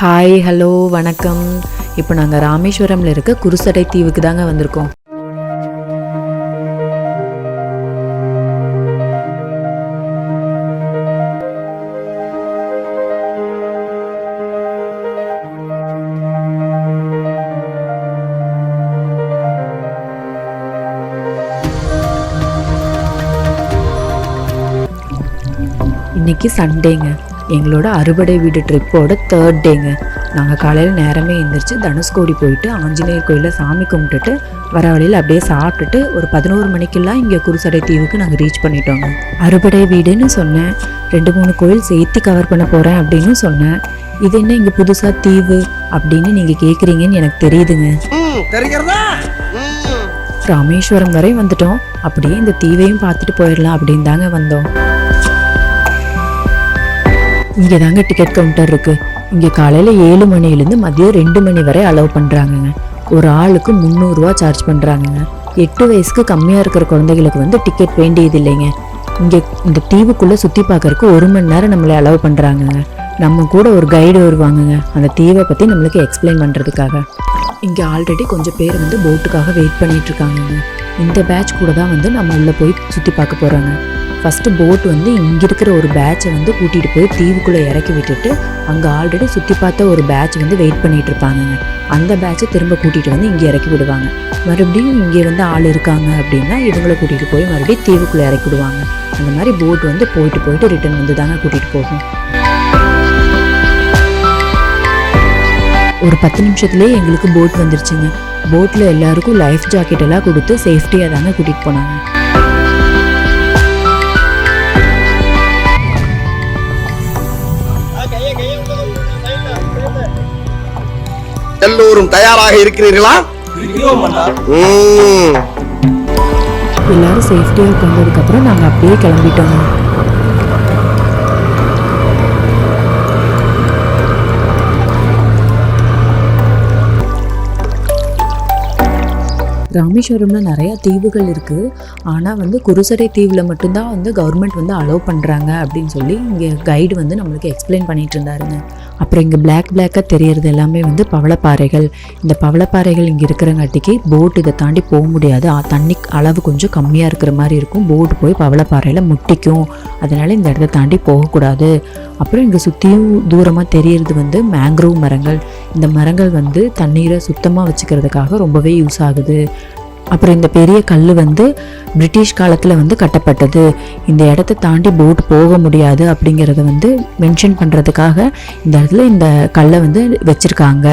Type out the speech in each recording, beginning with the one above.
Hi, hello, வணக்கம். இப்போ நாங்கள் ராமேஸ்வரமில் இருக்க குருசடை தீவுக்கு தாங்க வந்திருக்கோம். இன்னைக்கு சண்டேங்க. எங்களோட அறுபடை வீடு ட்ரிப்போட 3rd டேங்க. நாங்கள் காலையில் நேரமே எழுந்திரிச்சு தனுஷ்கோடி போயிட்டு ஆஞ்சநேயர் கோயிலில் சாமி கும்பிட்டுட்டு வர வழியில் அப்படியே சாப்பிட்டுட்டு ஒரு 11 மணிக்கெல்லாம் இங்கே குருசடை தீவுக்கு நாங்கள் ரீச் பண்ணிட்டோங்க. அறுபடை வீடுன்னு சொன்னேன், 2-3 கோயில் சேர்த்து கவர் பண்ண போகிறேன் அப்படின்னு சொன்னேன். இது என்ன இங்கே புதுசாக தீவு அப்படின்னு நீங்கள் கேட்குறீங்கன்னு எனக்கு தெரியுதுங்க. ராமேஸ்வரம் வரை வந்துட்டோம். அப்படியே இந்த தீவையும் பார்த்துட்டு போயிடலாம் அப்படின்னு தாங்க வந்தோம். இங்கே தாங்க டிக்கெட் கவுண்டர் இருக்குது. இங்கே காலையில் 7 மணிலேருந்து மதியம் 2 மணி வரை அலோவ் பண்ணுறாங்கங்க. ஒரு ஆளுக்கு 300 ரூபா சார்ஜ் பண்ணுறாங்கங்க. 8 வயசுக்கு கம்மியாக இருக்கிற குழந்தைகளுக்கு வந்து டிக்கெட் வேண்டியது இல்லைங்க. இங்கே இந்த தீவுக்குள்ளே சுற்றி பார்க்கறதுக்கு 1 மணி நேரம் நம்மளை அலோவ் பண்ணுறாங்கங்க. நம்ம கூட ஒரு கைடு வருவாங்கங்க, அந்த தீவை பற்றி நம்மளுக்கு எக்ஸ்பிளைன் பண்ணுறதுக்காக. இங்கே ஆல்ரெடி கொஞ்சம் பேர் வந்து போட்டுக்காக வெயிட் பண்ணிகிட்ருக்காங்கங்க. இந்த பேட்ச் கூட தான் வந்து நம்ம உள்ளே போய் சுற்றி பார்க்க போகிறாங்க. ஃபஸ்ட்டு போட் வந்து இங்கே இருக்கிற ஒரு பேட்சை வந்து கூட்டிகிட்டு போய் தீவுக்குள்ளே இறக்கி விட்டுட்டு அங்கே ஆல்ரெடி சுற்றி பார்த்த ஒரு பேட்ச் வந்து வெயிட் பண்ணிகிட்டு இருப்பாங்கங்க. அந்த பேட்சை திரும்ப கூட்டிகிட்டு வந்து இங்கே இறக்கி விடுவாங்க. மறுபடியும் இங்கே வந்து ஆள் இருக்காங்க அப்படின்னா இவங்களை கூட்டிகிட்டு போய் மறுபடியும் தீவுக்குள்ளே இறக்கி விடுவாங்க. அந்த மாதிரி போட் வந்து போயிட்டு ரிட்டர்ன் வந்து தாங்க கூட்டிகிட்டு போகும். ஒரு 10 நிமிஷத்துலேயே எங்களுக்கு போட் வந்துருச்சுங்க. போட்டில் எல்லாருக்கும் லைஃப் ஜாக்கெட் எல்லாம் கொடுத்து சேஃப்டியாக தாங்க கூட்டிகிட்டு போனாங்க. எல்லோரும் தயாராக இருக்கிறீர்களா? எல்லாரும் சேஃப்டியா உட்கார்ந்ததுக்கு அப்புறம் நாங்க அப்படியே கிளம்பிட்டோம். ராமேஸ்வரம்ல நிறைய தீவுகள் இருக்குது. ஆனால் வந்து குருசடை தீவில் மட்டும்தான் வந்து கவர்மெண்ட் வந்து அலோவ் பண்ணுறாங்க அப்படின்னு சொல்லி இங்கே கைடு வந்து நம்மளுக்கு எக்ஸ்பிளைன் பண்ணிட்டு இருந்தாருங்க. அப்புறம் இங்கே பிளாக்காக தெரியறது எல்லாமே வந்து பவளப்பாறைகள். இந்த பவளப்பாறைகள் இங்கே இருக்கிறங்காட்டிக்கு போட் இதை தாண்டி போக முடியாது. தண்ணி அளவு கொஞ்சம் கம்மியாக இருக்கிற மாதிரி இருக்கும். போட்டு போய் பவளப்பாறையில் முட்டிக்கும். அதனால் இந்த இடத்த தாண்டி போகக்கூடாது. அப்புறம் இங்கே சுற்றியும் தூரமாக தெரியறது வந்து மேங்க்ரோவ் மரங்கள். இந்த மரங்கள் வந்து தண்ணீரை சுத்தமாக வச்சுக்கிறதுக்காக ரொம்பவே யூஸ் ஆகுது. அப்புறம் இந்த பெரிய கல் வந்து பிரிட்டிஷ் காலத்தில் வந்து கட்டப்பட்டது. இந்த இடத்த தாண்டி போட் போக முடியாது அப்படிங்கிறத வந்து மென்ஷன் பண்ணுறதுக்காக இந்த இடத்துல இந்த கல்லை வந்து வச்சுருக்காங்க.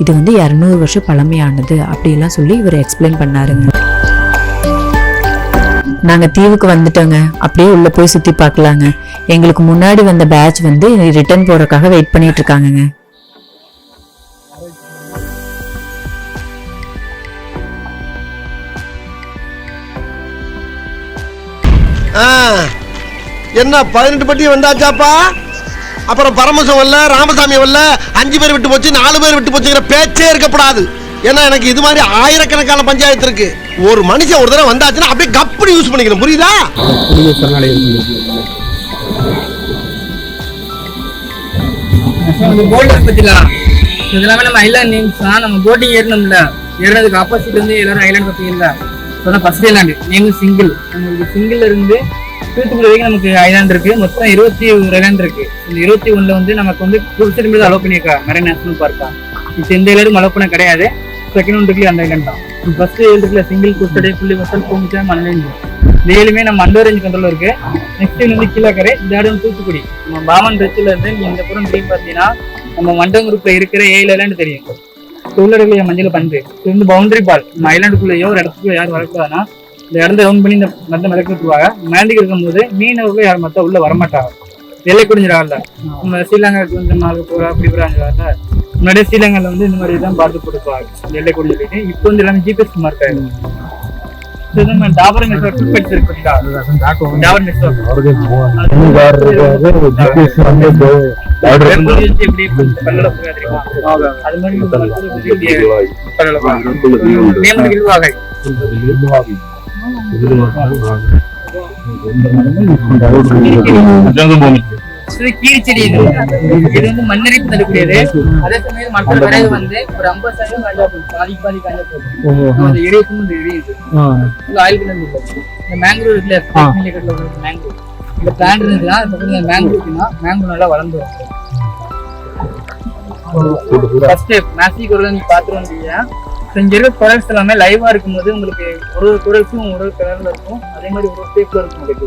இது வந்து 200 வருஷம் பழமையானது அப்படிலாம் சொல்லி இவர் எக்ஸ்பிளைன் பண்ணாருங்க. நாங்கள் தீவுக்கு வந்துட்டோங்க. அப்படியே உள்ளே போய் சுற்றி பார்க்கலாங்க. எங்களுக்கு முன்னாடி வந்த பேட்ச் வந்து ரிட்டர்ன் போகிறதுக்காக வெயிட் பண்ணிட்டு இருக்காங்கங்க. என்ன 18 பட்டி வந்தாச்சாப்பா? அப்புறம் பரமசம் வரல, ராமசாமி வரல, 5 பேர் விட்டு போச்சு, 4 பேர் விட்டு போச்சுங்கிற பேச்சே இருக்கப்படாது. ஏன்னா எனக்கு இது மாதிரி ஆயிரக்கணக்கான பஞ்சாயத்து இருக்கு. ஒரு மனுஷன் ஒரு தடவை வந்தாச்சுன்னா அப்படியே கப்படி யூஸ் பண்ணிக்கணும், புரியுதா? இதெல்லாமே நம்ம ஐலாண்ட் நேம்ஸ் தான். நம்ம போட்டிங் ஏறணும்ல, ஏறினதுக்கு ஆப்போசிட் வந்து எல்லாரும் ஐலாண்ட் பார்த்தீங்களா? சொன்னா ஃபர்ஸ்ட் ஐலாண்டு நேம் சிங்கிள். நம்மளுக்கு சிங்கிள் இருந்து தூத்துக்குடி வரைக்கும் நமக்கு ஐலாண்ட் இருக்கு. மொத்தம் 21 ஐலாண்ட் இருக்கு. இந்த 21ல வந்து நமக்கு வந்து குருசடை மீது அலோவ் பண்ணியிருக்கா மெரைன் நேஷனல் பார்க்கா. இப்போ எந்த ஐலாண்டும் அலோவ் பண்ண கிடையாது. செகண்ட் ஒன் இருக்குல்ல அந்த ஐலாண்ட் தான். ஃபர்ஸ்ட் இருக்குல்ல சிங்கிள் குருசடை புள்ளி வசல் பூமிச்சா மணலேந்து டெய்லியுமே நம்ம அண்டர் ரேஞ்ச் கண்ட்ரோல் இருக்கு. நெக்ஸ்ட் வந்து கீழக்கரை, இந்த இடம் தூத்துக்குடி. நம்ம பாமன் ரெச்சில இருந்து இந்த புறம் ட்ரீம் பார்த்தீங்கன்னா நம்ம மண்டம் குரூப்ல இருக்கிற 7 ஐலாண்ட் தெரியும். உள்ளடக்கிய மஞ்சள் பண்பு இது வந்து பவுண்டரி பால். நம்ம ஐலாண்டுக்குள்ளேயோ ஒரு இடத்துக்குள்ள யாரும் வரக்கூடாதுன்னா இந்த இடத்த ரவுண்ட் பண்ணி இந்த மத்த மிதக்கிட்டுருவாங்க. மேண்டிக்கு இருக்கும்போது மீனவர்கள் யாரும் மற்ற உள்ள வரமாட்டாங்க. எல்லை குடிஞ்சிடாங்கல்ல. நம்ம ஸ்ரீலங்கா கொஞ்சம் நாள் போகிறா அப்படி போகிறாங்க. முன்னாடியே ஸ்ரீலங்காவில் வந்து இந்த மாதிரி தான் பார்த்து கொடுப்பாங்க எல்லை குடிஞ்சிட்டு. இப்போ வந்து எல்லாமே ஜிபிஎஸ் மார்க் ஆயிடும். டாபர் நெட்வொர்க் கீழ் செடி இது வந்து மண்ணரிப்பு தரக்கூடியது. அதே சமயம் மற்ற விறகு வந்து ஒரு 50% காஞ்சா போதும், பாதி காஞ்சா போதும். அந்த எரியும் இந்த எரியுது ஆயில் கலந்து. இந்த மேங்க்ரூவ் இருக்குல்ல, மேங்க்ரூவ் இந்த பிளான்ட் இருந்துச்சுன்னா பக்கத்துல மேங்க்ரூவ் இருக்குன்னா மேங்க்ரூவ் நல்லா வளர்ந்துடும். ஃபர்ஸ்ட் மேசிக் ஒரு நீங்க பாத்துட்டு வந்தீங்க. இங்க இருக்க ப்ராடக்ட்ஸ் எல்லாமே லைவா இருக்கும்போது உங்களுக்கு ஒரு ப்ராடக்ட்ஸும் ஒரு கலர்ல இருக்கும், அதே மாதிரி ஒரு ஷேப்ல இருக்கும் உங்களுக்கு.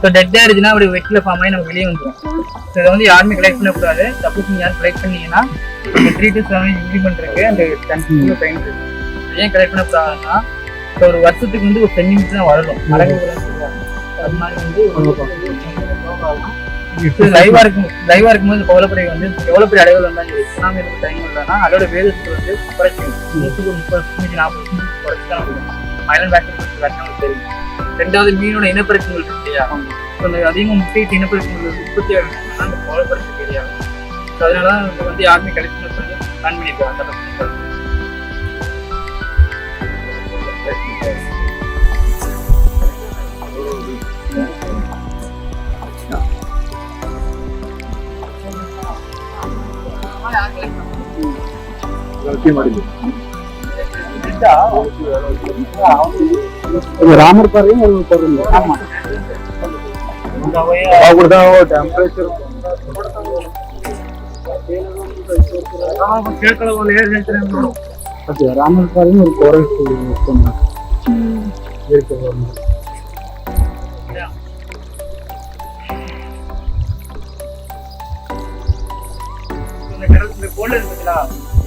ஸோ டெட்டா இருந்துச்சுன்னா அப்படி வெட்டில ஃபார்ம் ஆகி நமக்கு வெளியே வந்துடும். ஸோ இதை வந்து யாருமே கலெக்ட் பண்ணக்கூடாது. சப்போஸ் நீங்க யாரும் கலெக்ட் பண்ணீங்கன்னா இந்த 3 days இம்ப்ளிமெண்ட் இருக்கு, அந்த 10 டைம் இருக்கு. ஏன் கலெக்ட் பண்ணக்கூடாதுன்னா இப்போ ஒரு வருஷத்துக்கு வந்து ஒரு 10 minutes தான் வளரும் மரங்கள் சொல்லுவாங்க. அது மாதிரி வந்து லைவா இருக்கும்போது கோலப்படை வந்து எவ்வளவு பெரிய அடைகள் வந்தாலும் சரி, சுனாமி இருக்க டைம் இல்லைன்னா அதோட வேதத்துக்கு வந்து குறைக்கும். 130% குறைச்சுதான் மயிலன் வேக்சின் தெரியும். ரெண்டாவது மீனோட இனப்பெருக்கங்கள் இருக்கு இல்லையா, அதிகமாக முக்கிய இனப்பெருக்கங்கள் உற்பத்தி ஆகணும்னா அந்த கோலப்படை தெரியாது. ஸோ அதனாலதான் வந்து யாருமே கலெக்ட் பண்ணி பிளான் பண்ணியிருக்காங்க. ராமர் பாறையும் ஆமா டெம்பரேச்சர் ராமர் பாறையும் ஒரு ஃபாரஸ்ட் இருக்கு.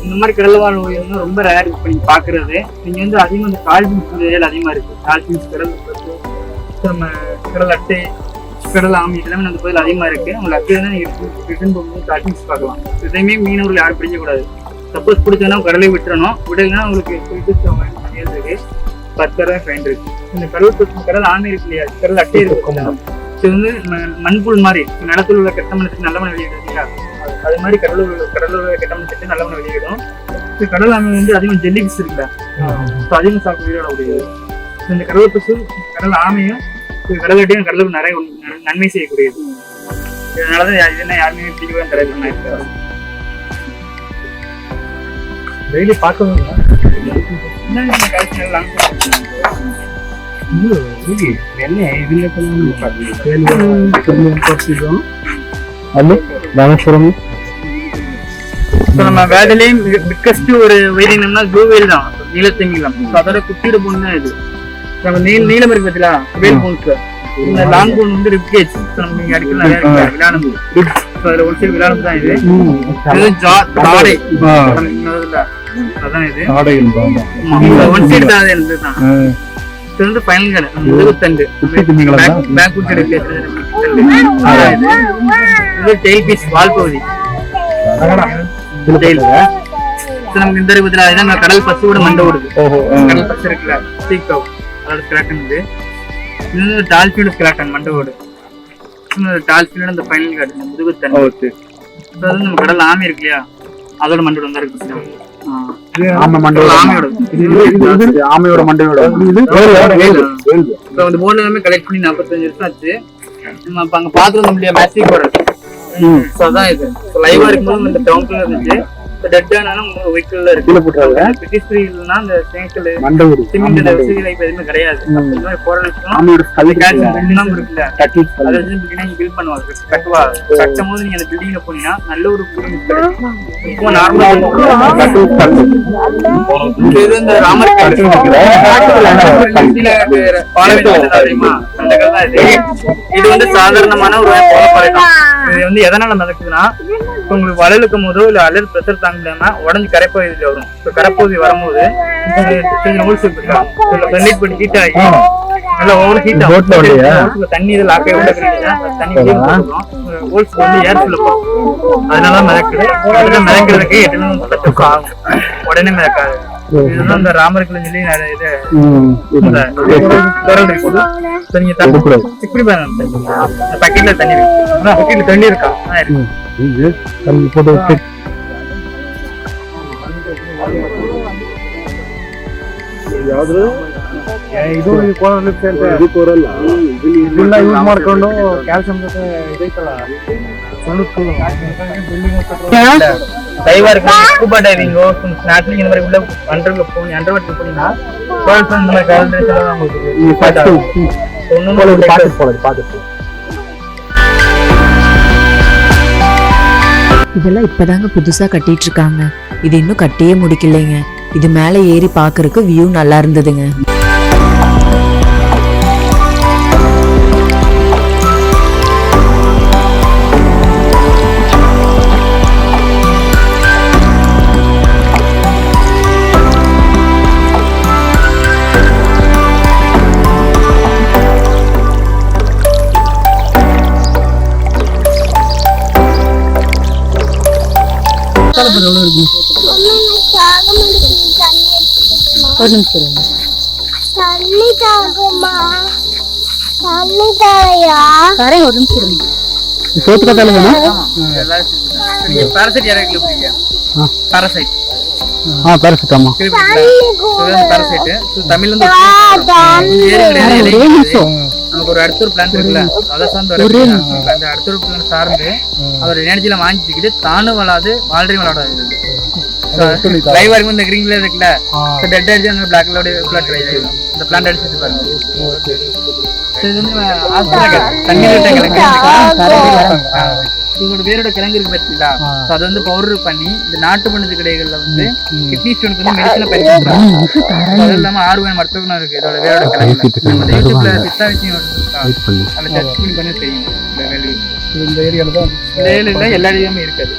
இந்த மாதிரி கடல் வாழ் உயிரினம் ரொம்ப ரேர் இப்போ நீங்க பாக்குறது. நீங்க வந்து அதிகமாக இந்த கால்பின்ஸ் அதிகமா இருக்கு. கால்பின்ஸ் கடல் நம்ம கடல் அட்டை கடல் ஆமை இதெல்லாமே அந்த பகுதியில் அதிகமா இருக்கு. உங்களுக்கு அட்டை தான் நீங்க ரிட்டர்ன் போகும்போது கால்பின்ஸ் பார்க்கலாம். இதையுமே மீனவர்கள் யாரும் பிடிக்கக்கூடாது. சப்போஸ் பிடிச்சோன்னா கடலை விட்டுறணும், விடலைன்னா உங்களுக்கு இருக்கு 10,000 ஃபைன் இருக்கு. இந்த கடல் ஆமை இருக்கு இல்லையா, கடல் அட்டை இருக்கு. இது வந்து மண்புல் மாதிரி நிலத்தில் உள்ள கெட்டமனத்துக்கு நல்லவன வெளியிடும் இல்லையா, அது மாதிரி கடலூர் கெட்டமனத்துக்கு நல்லவன வெளியிடும். கடல் ஆமை வந்து அதிகம் ஜெல்லிபிஸ் இருக்குல்ல, அதிகம் சாப்பிட்டு உயிரிடக்கூடியது. இந்த கடல் பசு கடல் ஆமையும் கடலட்டையும் கடலுக்கு நிறைய நன்மை செய்யக்கூடியது. இதனாலதான் இதெல்லாம் யாருமே பிடிக்கவே தடை பண்ண டெய்லி பார்க்கணும். நம்ம வேடலையும் பிக்கஸ்ட் ஒரு உயிரினம்னா ப்ளூ வேல் தான், நீலத்திமிங்கலம். அதோட குட்டியோட பொண்ணு தான் இது. நம்ம நீளம் இருக்கு பார்த்தீங்களா, வேல் போன்ஸ். இந்த லாங் போன் வந்து ரிப்கேஜ். நம்ம நீங்க அடிக்கல நிறைய இருக்கு விளானம்பு. அதுல ஒரு சைடு விளானம்பு தான் இது. தாடை அதான் இது. ஒன் சைடு தான் இதுதான். இது வந்து ஃபைனல் முதுகுத்தண்டு பேக் உட் சைடு இது டெயில் பீஸ் வால் பகுதி. நமக்கு இந்த இருக்குதுல இதான் கடல் பசுவோட மண்டை ஓடுது. கடல் பசு இருக்குல்ல சீக்கவ் அதோட ஸ்கெலட்டன் இது. இது வந்து டால்பினோட ஸ்கெலட்டன் மண்டை ஓடு. டால்பினோட அந்த ஃபைனல் கார்டு இந்த முதுகுத்தண்டு. அதாவது நம்ம கடல் ஆமை இருக்கு இல்லையா, அதோட மண்டோட வந்தா இருக்கு. ஆமையோட மண்டையோட அந்த போர்டு எல்லாமே கலெக்ட் பண்ணி 45 வருஷம் ஆச்சு. நம்ம அப்ப அங்க பாத்துருந்தோம் நம்மளுடைய மேட்சிக் போர்டு. அதான் இது லைவா இருக்கும்போது இந்த டவுன்ல இருந்துச்சு. டெட் ஆனாலும் வெஹிக்கிள்ல இருக்கு. பிரிட்டிஷ் இல்லைன்னா அந்த சேங்கல் சிமெண்ட் வசதி வாய்ப்பு எதுவுமே கிடையாது. அதை வச்சு பில்ட் பண்ணுவாங்க. கட்டும் போது நீங்க அந்த பில்டிங்ல போனீங்கன்னா நல்ல ஒரு இப்போ நார்மலா இது இந்த ராமர் தெரியுமா அந்த கல் தான் இது. இது வந்து சாதாரணமான ஒரு கோலப்பாறை தான். இது வந்து எதனால நடக்குதுன்னா உங்களுக்கு வளர்க்கும் போதோ இல்ல அலர் பிரஷர் தாங்கலாம உடஞ்சு கரைப்பகுதியில வரும். கரைப்பகுதி வரும்போது ஹீட் ஆகி நல்லா ஓவர் ஹீட் ஆகும். தண்ணி இதில் லாக்கே விட தண்ணி ஹோல்ஸ் வந்து ஏர் ஃபுல்ல போகும். அதனால மிதக்குது. மிதக்கிறதுக்கு 8 ஆகும், உடனே மிதக்காது. இதுதான் இந்த ராமர்கள் சொல்லி நிறைய இது நீங்க இப்படி பக்கெட்ல தண்ணி இருக்கு. பக்கெட்ல தண்ணி இருக்கா போட்டு ಇದು ಇದೆಲ್ಲ ಯೂಸ್ ಮಾಡ್ಕೊಂಡು ಕ್ಯಾಲ್ಸಿಯಂ ಜೊತೆ ಇದೈತಲ್ಲ டைவா இருக்கு, ஸ்கூபா டைவிங்கோ, ஸ்நாட்லிங் இந்த மாதிரி உள்ள அண்டர்ல போனீங்க, அண்டர் வாட்டர் போனீங்கன்னா இந்த மாதிரி கலர் எல்லாம் உங்களுக்கு ஒண்ணும் பாத்துட்டு இதெல்லாம் இப்பதாங்க புதுசா கட்டிட்டு இருக்காங்க. இது இன்னும் கட்டியே முடிக்கலைங்க. இது மேல ஏறி பாக்குறதுக்கு வியூ நல்லா இருந்ததுங்க. ஒரு நிமிஷம் தண்ணி தாகுமா தண்ணி தாயா தரேன், ஒரு நிமிஷம். சோத்து கத்தால வேணும். நீங்க பாராசைட் இறக்கல போறீங்க. பாராசைட் பேரசிட்டாமா பாராசைட் தமிழ்ல இருந்து நமக்கு ஒரு அடுத்த ஒரு பிளான் இருக்குல்ல, அதை சார்ந்து அந்த அடுத்த ஒரு பிளான் சார்ந்து அதோட எனர்ஜில வாங்கிச்சுக்கிட்டு தானும் வளாது வாழ்றையும் விளையாடாது. லைவ் வரைக்கும் இந்த கிரீன்ல இருக்குல்ல, டெட் அடிச்சு அந்த பிளாக் கலர் ட்ரை ஆயிடும். இந்த பிளான் அடிச்சு பாருங்க. இது வந்து தண்ணீர் கிழங்கு, இதோட வேரோட கிழங்கு இருக்கு பார்த்தீங்களா, அது வந்து பவுடர் பண்ணி இந்த நாட்டு மருந்து கடைகள்ல வந்து கிட்னி ஸ்டோனுக்கு வந்து மெடிசனை பரிந்துரைக்கிறாங்க. அது இல்லாம ஆர்வம் மருத்துவ குணம் இருக்கு இதோட வேரோட கிழங்கு. நம்ம யூடியூப்ல சித்தா விஷயம் அதுல சர்ச் பண்ணி தெரியும். இந்த ஏரியால தான் இந்த ஏரியால எல்லா இடமுமே இருக்காது.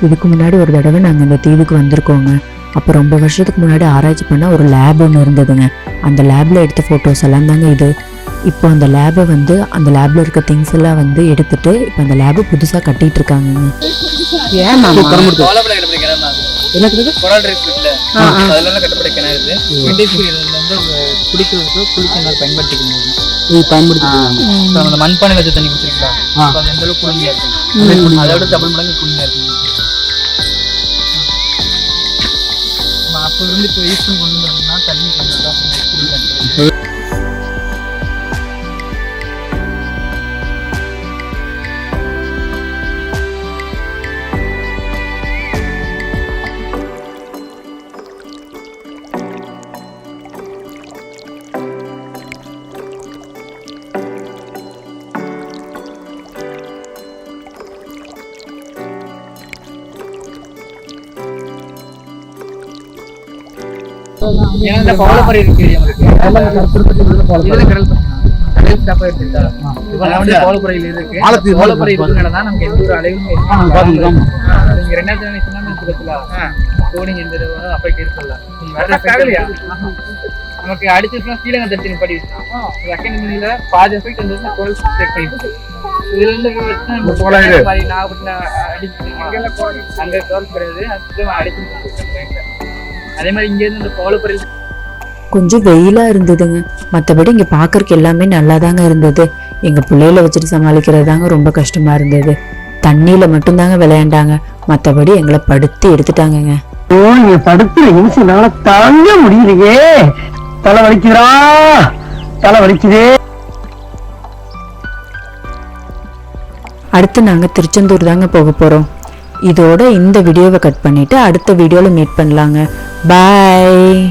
இதுக்கு முன்னாடி ஒரு தடவை நாங்கள் இந்த தீவுக்கு வந்திருக்கோங்க. அப்போ ரொம்ப வருஷத்துக்கு முன்னாடி ஆராய்ச்சி பண்ண ஒரு லேப் ஒன்று இருந்ததுங்க. அந்த லேபில் எடுத்த ஃபோட்டோஸ் எல்லாம் தாங்க இது. இப்போ அந்த லேபை வந்து அந்த லேபில் இருக்க திங்ஸ் எல்லாம் வந்து எடுத்துட்டு இப்போ அந்த லேபை புதுசாக கட்டிட்டு இருக்காங்க. மண்பானை வச்ச தண்ணி குடிச்சிருக்கலாம், எந்த அளவுக்கு குளிர்ச்சியா இருக்கு, அதோட டபுள் மடங்கு குளிர்ச்சியா இருக்கு. அப்போ இருந்து இப்போ யூஸ் பண்ணி கொண்டு வந்தோம்னா தண்ணி கொஞ்சம் நல்லா குளிர்ச்சியா. ஏன்னா பவளப்பறை இருக்கு உங்களுக்கு, இதுல கடல் ஸ்டாப் ஆயிடுச்சுடா. இப்போ வந்து பவளப்பறையில் இருக்கு, பவளப்பறை இருக்குன்னா நமக்கு எந்த ஒரு அலைவும் நீங்க 2000 சுனாமி பக்கத்துல கோடிங் எந்த அப்பைக்கு இருக்குல்ல, நமக்கு அடிச்சுனா ஸ்ரீலங்கா தட்டி படி செகண்ட் மினிட்ல பாதி எஃபெக்ட் வந்து கோல் செக் பண்ணிட்டு இதுல இருந்து நாகப்பட்டினம் அடிச்சு அங்க கோல் கிடையாது, அது அடிச்சு. அதே மாதிரி இங்க இருந்து இந்த பவளப்பறை கொஞ்சம் வெயிலாக இருந்ததுங்க. மற்றபடி இங்கே பார்க்கறக்கு எல்லாமே நல்லா தாங்க இருந்தது. எங்கள் பிள்ளைகளை வச்சுட்டு சமாளிக்கிறது தாங்க ரொம்ப கஷ்டமாக இருந்தது. தண்ணியில் மட்டும்தாங்க விளையாண்டாங்க, மற்றபடி எங்களை படுத்து எடுத்துட்டாங்கங்க. படுத்து நிமிஷம் தாங்க முடியலையே, தலை வலிக்குதா, தலை வலிக்குதே. அடுத்து நாங்கள் திருச்செந்தூர் தாங்க போக போகிறோம். இதோட இந்த வீடியோவை கட் பண்ணிவிட்டு அடுத்த வீடியோவில் மீட் பண்ணலாங்க. பாய்.